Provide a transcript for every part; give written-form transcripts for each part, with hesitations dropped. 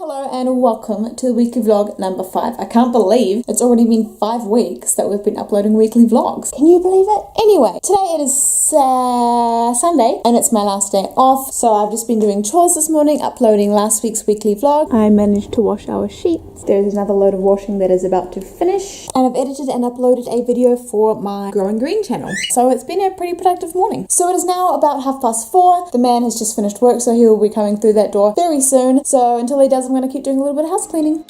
Hello and welcome to the weekly vlog number 5. I can't believe it's already been 5 weeks that we've been uploading weekly vlogs. Can you believe it? Anyway, today it is Sunday and it's my last day off. So I've just been doing chores this morning, uploading last week's weekly vlog. I managed to wash our sheets. There's another load of washing that is about to finish. And I've edited and uploaded a video for my Growing Green channel. So it's been a pretty productive morning. So it is now about 4:30. The man has just finished work, so he will be coming through that door very soon. So until he does, I'm going to keep doing a little bit of house cleaning.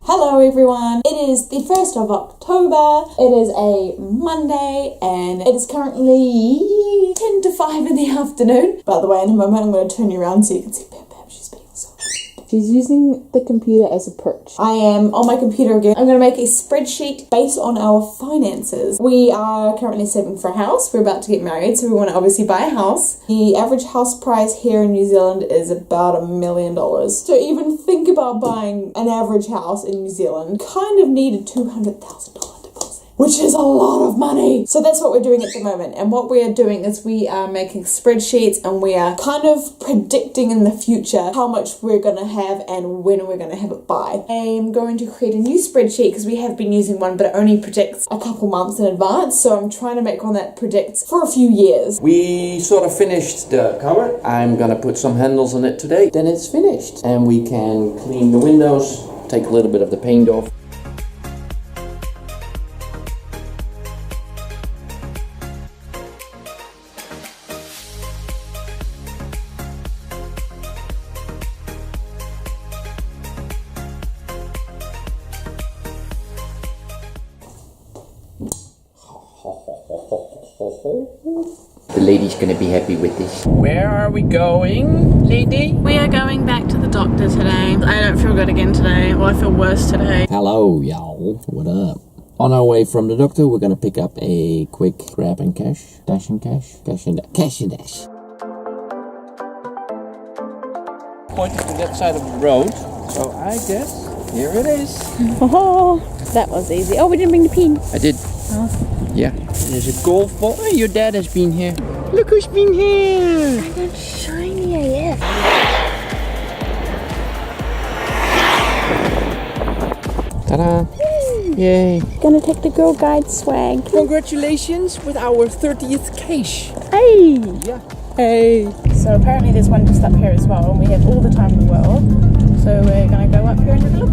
Hello everyone, it is the 1st of October, it is a Monday and it is currently 10 to 5 in the afternoon. By the way, in a moment I'm going to turn you around so you can see Pam Pam, she's being so cute. She's using the computer as a perch. I am on my computer again. I'm going to make a spreadsheet based on our finances. We are currently saving for a house, we're about to get married, so we want to obviously buy a house. The average house price here in New Zealand is about $1 million. So even think about buying an average house in New Zealand, kind of need a $200,000 deposit, which is a lot of money. So that's what we're doing at the moment. And what we are doing is we are making spreadsheets and we are kind of predicting in the future how much we're going to have and when we're going to have it by. I'm going to create a new spreadsheet because we have been using one, but it only predicts a couple months in advance. So I'm trying to make one that predicts for a few years. We sort of finished the cupboard. I'm going to put some handles on it today. Then it's finished. And we can clean the windows, take a little bit of the paint off. The lady's gonna be happy with this. Where are we going, lady? We are going back to the doctor today. I don't feel good again today. Well, I feel worse today. Hello, y'all. What up? On our way from the doctor, we're gonna pick up a quick grab and cash. Dash and cash. Cash and dash. Pointed to that side of the road. So I guess here it is. Oh, that was easy. Oh, we didn't bring the pin. I did. Oh. Yeah, there's a golf ball. Oh, your dad has been here. Look who's been here. And it's shiny AF. Ta-da. Yay. Gonna take the Girl Guide swag. Congratulations with our 30th cache. Hey. Yeah. Hey. So apparently there's one just up here as well, and we have all the time in the world. So we're gonna go up here and have a look.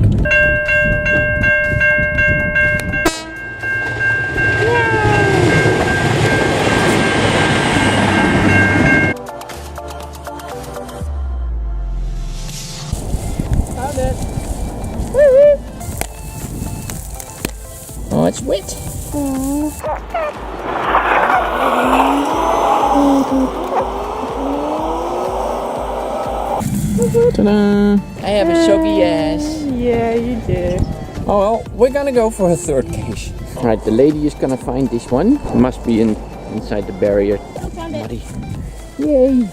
Oh, it's wet. Ta-da! I have a soggy ass. Yeah, you do. Oh well, we're gonna go for a third cache. Alright, the lady is gonna find this one. It must be inside the barrier. I found it. Muddy. Yay!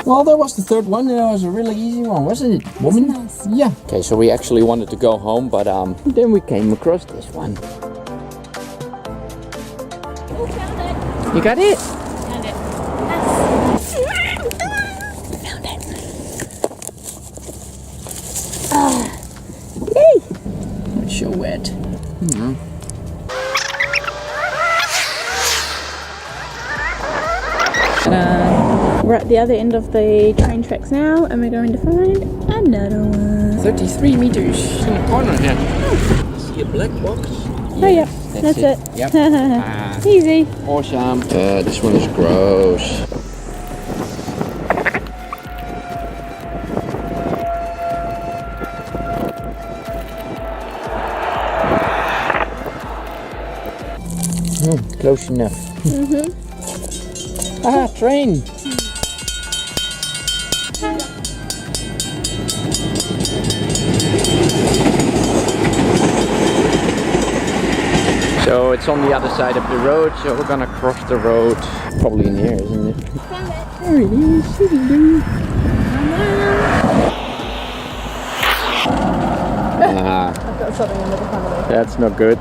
Well, that was the third one, and it was a really easy one, wasn't it, woman? Nice. Yeah. Okay, so we actually wanted to go home, but then we came across this one. Oh, found it. You got it? Found it. Found it. Yay! It's so wet. Ta-da! We're at the other end of the train tracks now, and we're going to find another one. 33 meters. In the corner here. You see a black box? Oh yeah, that's it. Yep. Easy. Awesome. This one is gross. Close enough. Ah, train. So it's on the other side of the road, so we're gonna cross the road. Probably in here, isn't it? There it is. Ah, I've got something under the camera. that's not good.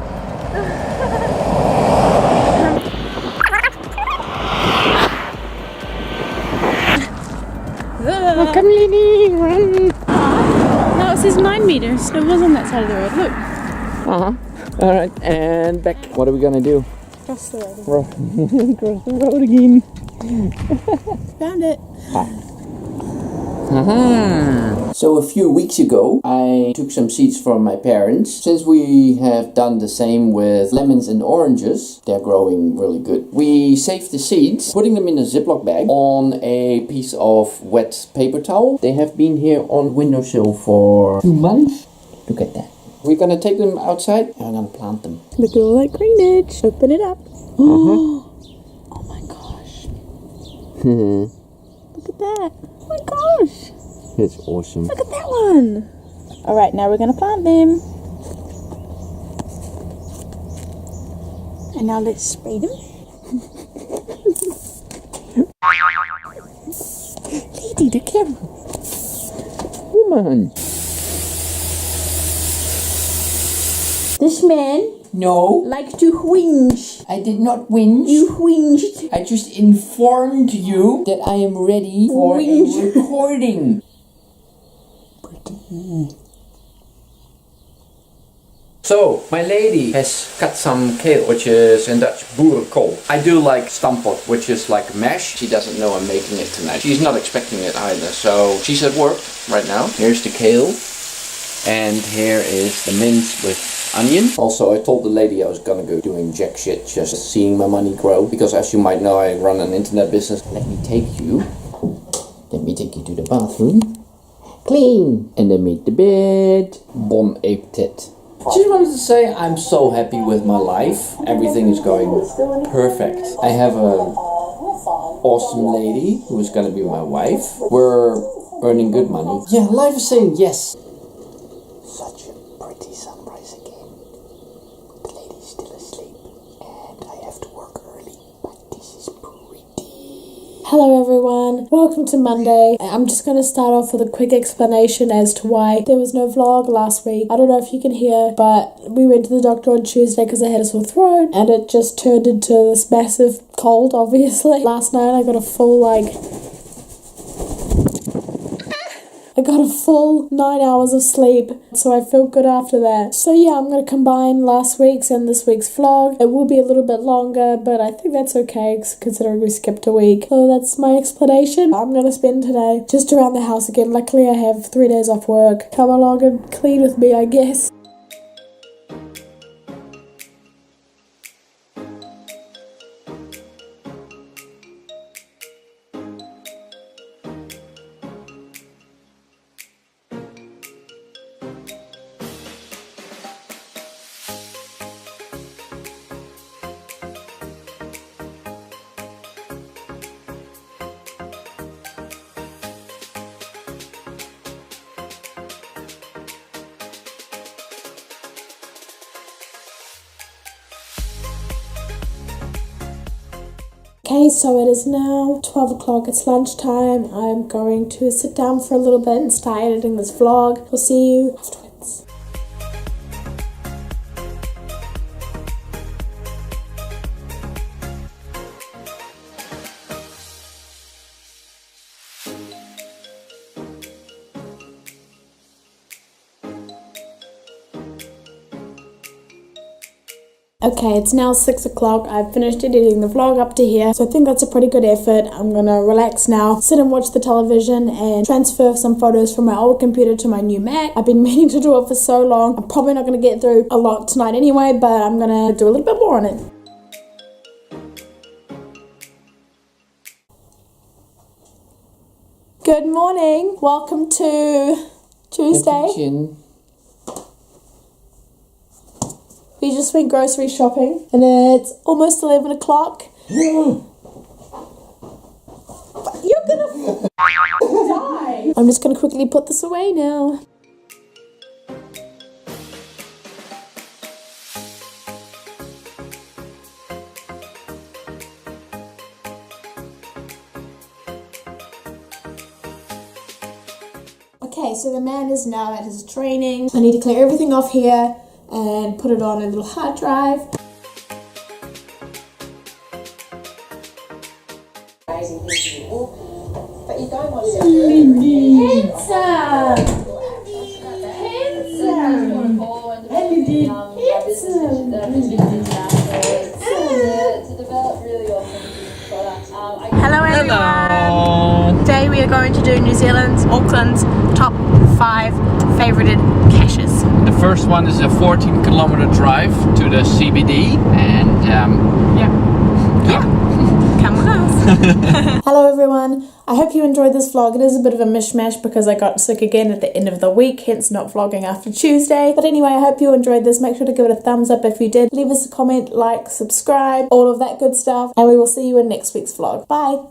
Oh, come Lily, run! No, it says 9 meters. It was on that side of the road. Look. Alright, and back. What are we gonna do? Cross the road. Cross the road again. Found it. So a few weeks ago, I took some seeds from my parents. Since we have done the same with lemons and oranges, they're growing really good. We saved the seeds, putting them in a Ziploc bag on a piece of wet paper towel. They have been here on windowsill for 2 months. Look at that. We're gonna take them outside and we're gonna plant them. Look at all that greenage. Open it up. Oh my gosh. Look at that. Oh my gosh. It's awesome. Look at that one. Alright, now we're going to plant them. And now let's spray them. Lady, the camera. Woman. This man No, likes to whinge. I did not whinge. You whinged. I just informed you that I am ready for Whinge. a recording. So, my lady has cut some kale, which is in Dutch boerenkool. I do like stampot, which is like mash. She doesn't know I'm making it tonight. She's not expecting it either, so she's at work right now. Here's the kale, and here is the mince with onion. Also, I told the lady I was gonna go doing jack shit, just seeing my money grow, because as you might know, I run an internet business. Let me take you to the bathroom, clean, and then make the bed. Bon appetit. Just wanted to say I'm so happy with my life. Everything is going perfect. I have an awesome lady who is gonna be my wife. We're earning good money. Yeah, life is saying yes. Such a pretty sunrise again. The lady's still asleep and I have to work early, but this is pretty. Hello everyone, welcome to Monday. I'm just going to start off with a quick explanation as to why there was no vlog last week. I don't know if you can hear, but we went to the doctor on Tuesday because I had a sore throat and it just turned into this massive cold, obviously. Last night I got a full 9 hours of sleep, so I feel good after that. So yeah, I'm going to combine last week's and this week's vlog. It will be a little bit longer, but I think that's okay considering we skipped a week. So that's my explanation. I'm going to spend today just around the house again. Luckily I have 3 days off work. Come along and clean with me, I guess. Okay, so it is now 12 o'clock, it's lunchtime. I'm going to sit down for a little bit and start editing this vlog. We'll see you afterwards. Okay, it's now 6 o'clock. I've finished editing the vlog up to here, so I think that's a pretty good effort. I'm gonna relax now, sit and watch the television and transfer some photos from my old computer to my new Mac. I've been meaning to do it for so long. I'm probably not gonna get through a lot tonight anyway, but I'm gonna do a little bit more on it. Good morning. Welcome to Tuesday. We just went grocery shopping and it's almost 11 o'clock. You're gonna die. I'm just gonna quickly put this away now. Okay, so the man is now at his training. I need to clear everything off here and put it on a little hard drive. But you don't want to develop really awesome products. Hello everyone! Today we are going to do New Zealand's, Auckland's top 5 favorited caches. The first one is a 14-kilometer drive to the CBD, and Come with us. Hello everyone, I hope you enjoyed this vlog. It is a bit of a mishmash because I got sick again at the end of the week, hence not vlogging after Tuesday. But anyway, I hope you enjoyed this. Make sure to give it a thumbs up if you did. Leave us a comment, like, subscribe, all of that good stuff. And we will see you in next week's vlog. Bye!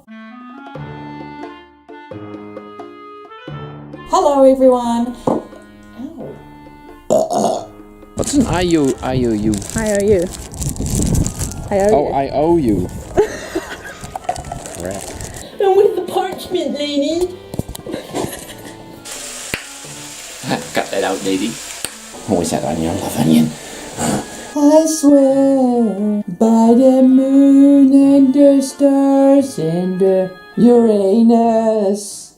Hello everyone. Ow. what's an IOU? IOU. Oh, I owe you. Crap. And with the parchment, lady. Cut that out, lady. Oh, is that onion? I love onion. I swear by the moon and the stars and the Uranus.